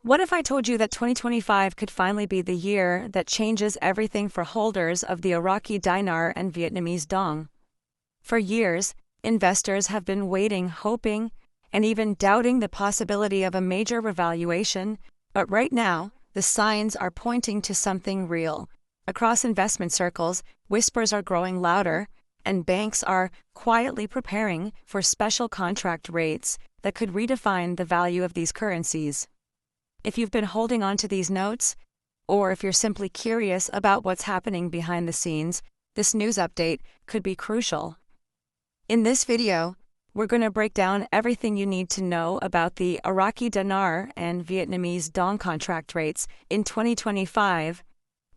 What if I told you that 2025 could finally be the year that changes everything for holders of the Iraqi dinar and Vietnamese dong? For years, investors have been waiting, hoping, and even doubting the possibility of a major revaluation, but right now, the signs are pointing to something real. Across investment circles, whispers are growing louder, and banks are quietly preparing for special contract rates that could redefine the value of these currencies. If you've been holding on to these notes, or if you're simply curious about what's happening behind the scenes, this news update could be crucial. In this video, we're going to break down everything you need to know about the Iraqi dinar and Vietnamese dong contract rates in 2025,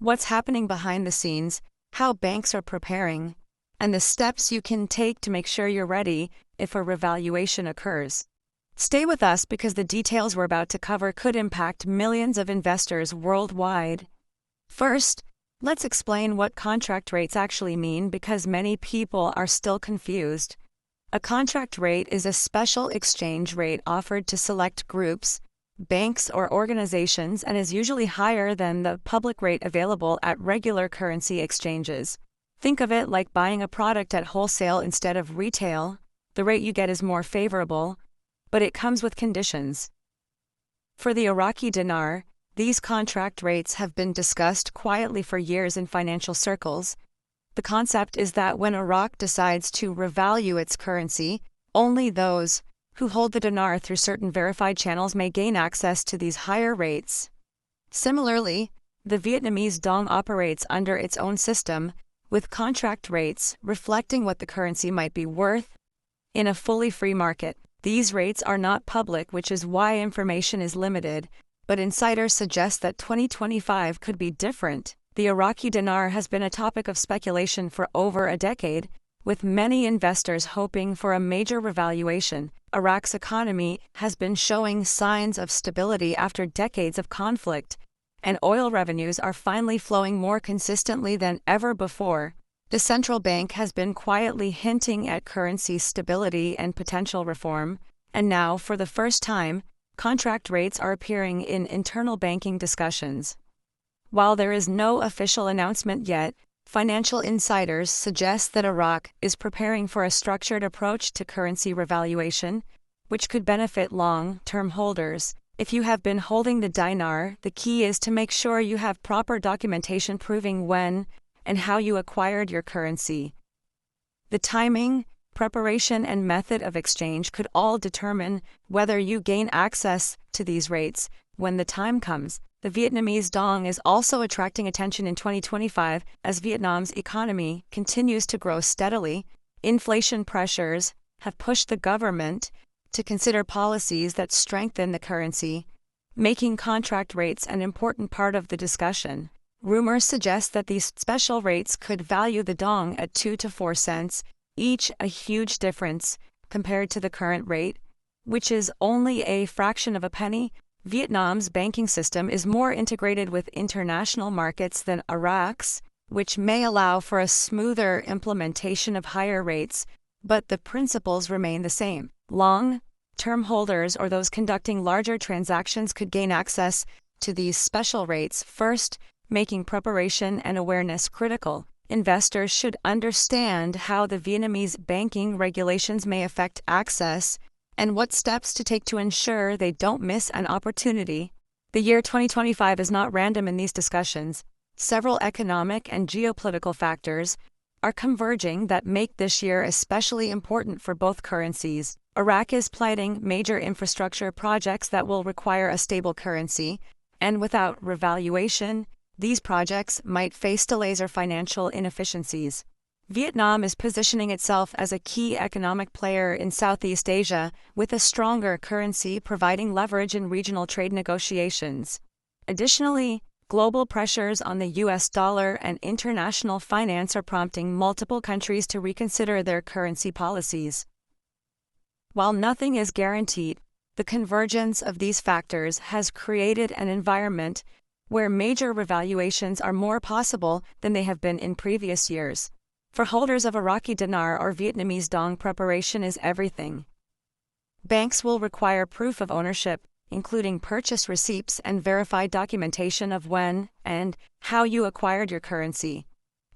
what's happening behind the scenes, how banks are preparing, and the steps you can take to make sure you're ready if a revaluation occurs. Stay with us because the details we're about to cover could impact millions of investors worldwide. First, let's explain what contract rates actually mean because many people are still confused. A contract rate is a special exchange rate offered to select groups, banks, or organizations and is usually higher than the public rate available at regular currency exchanges. Think of it like buying a product at wholesale instead of retail. The rate you get is more favorable, but it comes with conditions. For the Iraqi dinar, these contract rates have been discussed quietly for years in financial circles. The concept is that when Iraq decides to revalue its currency, only those who hold the dinar through certain verified channels may gain access to these higher rates. Similarly, the Vietnamese dong operates under its own system, with contract rates reflecting what the currency might be worth in a fully free market. These rates are not public, which is why information is limited, but insiders suggest that 2025 could be different. The Iraqi dinar has been a topic of speculation for over a decade, with many investors hoping for a major revaluation. Iraq's economy has been showing signs of stability after decades of conflict, and oil revenues are finally flowing more consistently than ever before. The central bank has been quietly hinting at currency stability and potential reform, and now, for the first time, contract rates are appearing in internal banking discussions. While there is no official announcement yet, financial insiders suggest that Iraq is preparing for a structured approach to currency revaluation, which could benefit long-term holders. If you have been holding the dinar, the key is to make sure you have proper documentation proving when and how you acquired your currency. The timing, preparation, and method of exchange could all determine whether you gain access to these rates when the time comes. The Vietnamese dong is also attracting attention in 2025 as Vietnam's economy continues to grow steadily. Inflation pressures have pushed the government to consider policies that strengthen the currency, making contract rates an important part of the discussion. Rumors suggest that these special rates could value the dong at 2 to 4 cents, each a huge difference compared to the current rate, which is only a fraction of a penny. Vietnam's banking system is more integrated with international markets than Iraq's, which may allow for a smoother implementation of higher rates, but the principles remain the same. Long-term holders or those conducting larger transactions could gain access to these special rates first, making preparation and awareness critical. Investors should understand how the Vietnamese banking regulations may affect access and what steps to take to ensure they don't miss an opportunity. The year 2025 is not random in these discussions. Several economic and geopolitical factors are converging that make this year especially important for both currencies. Iraq is planning major infrastructure projects that will require a stable currency, and without revaluation, these projects might face delays or financial inefficiencies. Vietnam is positioning itself as a key economic player in Southeast Asia, with a stronger currency providing leverage in regional trade negotiations. Additionally, global pressures on the US dollar and international finance are prompting multiple countries to reconsider their currency policies. While nothing is guaranteed, the convergence of these factors has created an environment where major revaluations are more possible than they have been in previous years. For holders of Iraqi dinar or Vietnamese dong, preparation is everything. Banks will require proof of ownership, including purchase receipts and verified documentation of when and how you acquired your currency.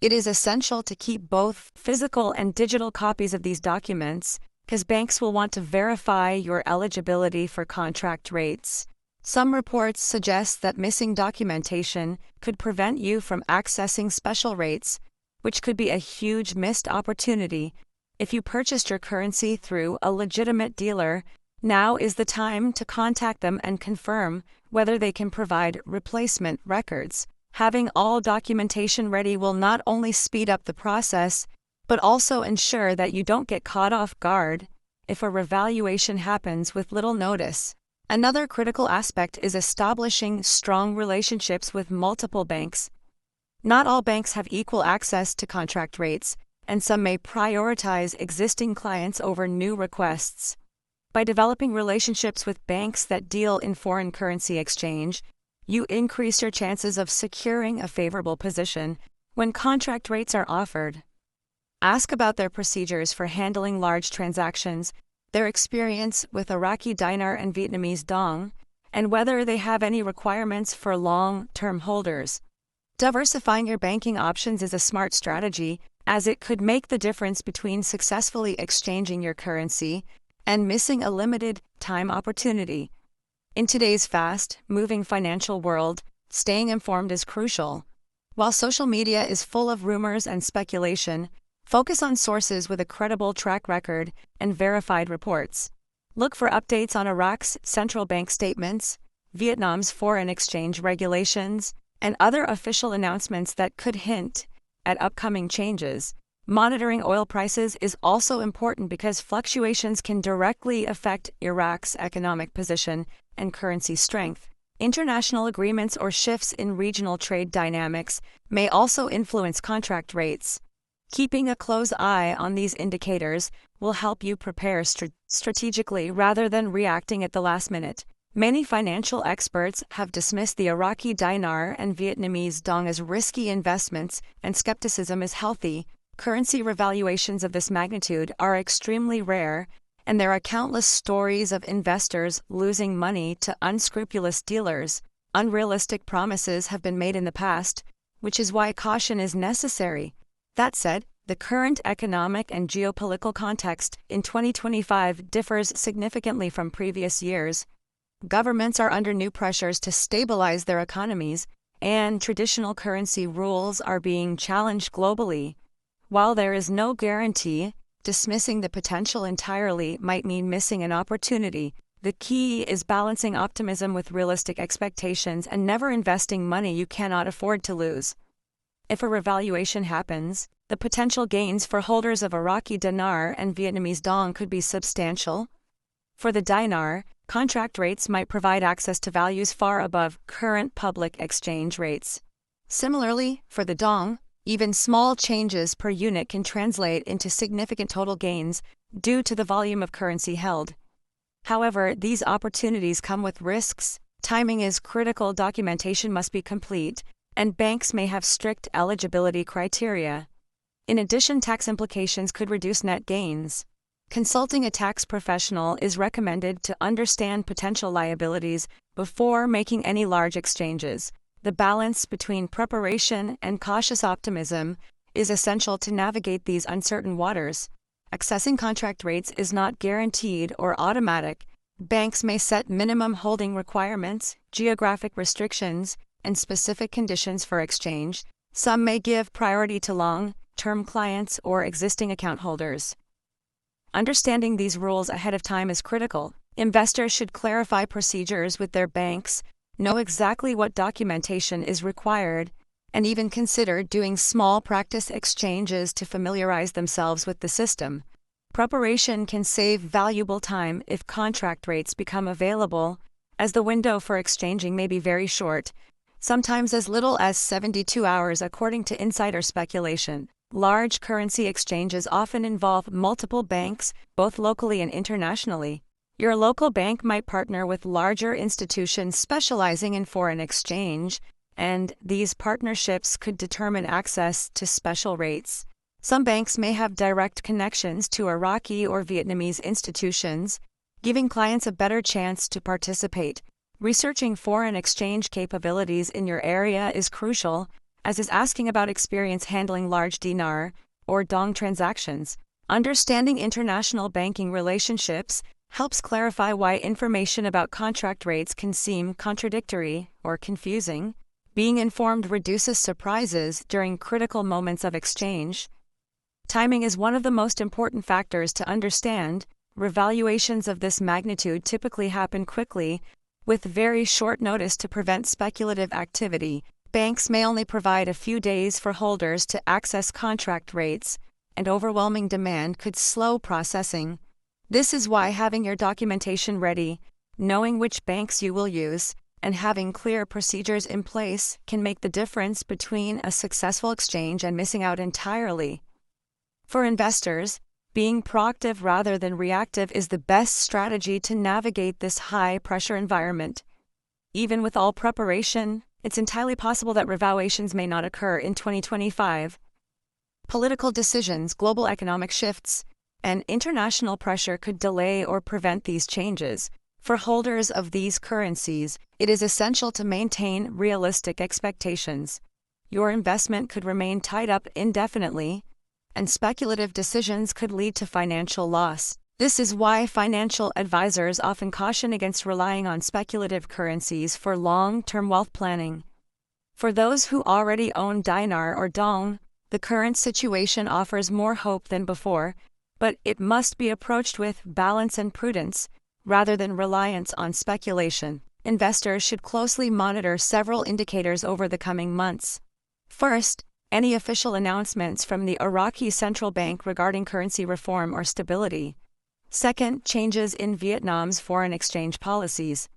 It is essential to keep both physical and digital copies of these documents, because banks will want to verify your eligibility for contract rates. Some reports suggest that missing documentation could prevent you from accessing special rates, which could be a huge missed opportunity. If you purchased your currency through a legitimate dealer, now is the time to contact them and confirm whether they can provide replacement records. Having all documentation ready will not only speed up the process, but also ensure that you don't get caught off guard if a revaluation happens with little notice. Another critical aspect is establishing strong relationships with multiple banks. Not all banks have equal access to contract rates, and some may prioritize existing clients over new requests. By developing relationships with banks that deal in foreign currency exchange, you increase your chances of securing a favorable position when contract rates are offered. Ask about their procedures for handling large transactions, their experience with Iraqi Dinar and Vietnamese Dong, and whether they have any requirements for long-term holders. Diversifying your banking options is a smart strategy, as it could make the difference between successfully exchanging your currency and missing a limited-time opportunity. In today's fast-moving financial world, staying informed is crucial. While social media is full of rumors and speculation, focus on sources with a credible track record and verified reports. Look for updates on Iraq's central bank statements, Vietnam's foreign exchange regulations, and other official announcements that could hint at upcoming changes. Monitoring oil prices is also important because fluctuations can directly affect Iraq's economic position and currency strength. International agreements or shifts in regional trade dynamics may also influence contract rates. Keeping a close eye on these indicators will help you prepare strategically rather than reacting at the last minute. Many financial experts have dismissed the Iraqi dinar and Vietnamese dong as risky investments, and skepticism is healthy. Currency revaluations of this magnitude are extremely rare, and there are countless stories of investors losing money to unscrupulous dealers. Unrealistic promises have been made in the past, which is why caution is necessary. That said, the current economic and geopolitical context in 2025 differs significantly from previous years. Governments are under new pressures to stabilize their economies, and traditional currency rules are being challenged globally. While there is no guarantee, dismissing the potential entirely might mean missing an opportunity. The key is balancing optimism with realistic expectations and never investing money you cannot afford to lose. If a revaluation happens, the potential gains for holders of Iraqi dinar and Vietnamese dong could be substantial. For the dinar, contract rates might provide access to values far above current public exchange rates. Similarly, for the dong, even small changes per unit can translate into significant total gains due to the volume of currency held. However, these opportunities come with risks. Timing is critical, documentation must be complete, and banks may have strict eligibility criteria. In addition, tax implications could reduce net gains. Consulting a tax professional is recommended to understand potential liabilities before making any large exchanges. The balance between preparation and cautious optimism is essential to navigate these uncertain waters. Accessing contract rates is not guaranteed or automatic. Banks may set minimum holding requirements, geographic restrictions, and specific conditions for exchange. Some may give priority to long-term clients or existing account holders. Understanding these rules ahead of time is critical. Investors should clarify procedures with their banks, know exactly what documentation is required, and even consider doing small practice exchanges to familiarize themselves with the system. Preparation can save valuable time if contract rates become available, as the window for exchanging may be very short, sometimes as little as 72 hours according to insider speculation. Large currency exchanges often involve multiple banks, both locally and internationally. Your local bank might partner with larger institutions specializing in foreign exchange, and these partnerships could determine access to special rates. Some banks may have direct connections to Iraqi or Vietnamese institutions, giving clients a better chance to participate. Researching foreign exchange capabilities in your area is crucial, as is asking about experience handling large dinar or dong transactions. Understanding international banking relationships helps clarify why information about contract rates can seem contradictory or confusing. Being informed reduces surprises during critical moments of exchange. Timing is one of the most important factors to understand. Revaluations of this magnitude typically happen quickly, with very short notice to prevent speculative activity. Banks may only provide a few days for holders to access contract rates, and overwhelming demand could slow processing. This is why having your documentation ready, knowing which banks you will use, and having clear procedures in place can make the difference between a successful exchange and missing out entirely. For investors, being proactive rather than reactive is the best strategy to navigate this high-pressure environment. Even with all preparation, it's entirely possible that revaluations may not occur in 2025. Political decisions, global economic shifts, and international pressure could delay or prevent these changes. For holders of these currencies, it is essential to maintain realistic expectations. Your investment could remain tied up indefinitely, and speculative decisions could lead to financial loss. This is why financial advisors often caution against relying on speculative currencies for long-term wealth planning. For those who already own dinar or dong, the current situation offers more hope than before, but it must be approached with balance and prudence, rather than reliance on speculation. Investors should closely monitor several indicators over the coming months. First, any official announcements from the Iraqi Central Bank regarding currency reform or stability. Second, changes in Vietnam's foreign exchange policies.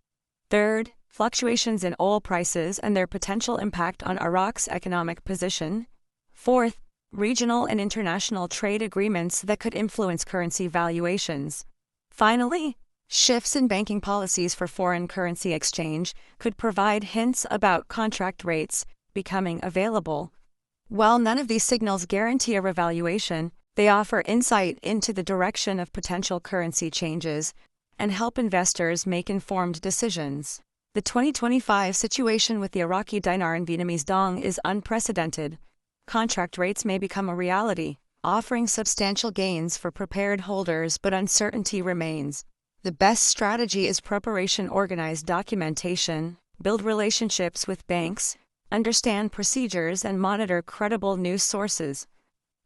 Third, fluctuations in oil prices and their potential impact on Iraq's economic position. Fourth, regional and international trade agreements that could influence currency valuations. Finally, shifts in banking policies for foreign currency exchange could provide hints about contract rates becoming available. While none of these signals guarantee a revaluation, they offer insight into the direction of potential currency changes and help investors make informed decisions. The 2025 situation with the Iraqi dinar and Vietnamese dong is unprecedented. Contract rates may become a reality, offering substantial gains for prepared holders, but uncertainty remains. The best strategy is preparation, organized documentation, build relationships with banks, understand procedures, and monitor credible news sources.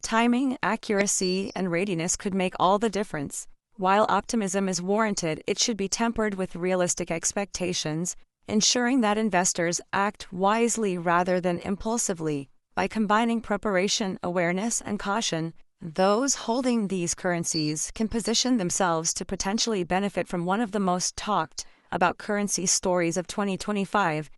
Timing, accuracy, and readiness could make all the difference. While optimism is warranted, it should be tempered with realistic expectations, ensuring that investors act wisely rather than impulsively. By combining preparation, awareness, and caution, those holding these currencies can position themselves to potentially benefit from one of the most talked about currency stories of 2025.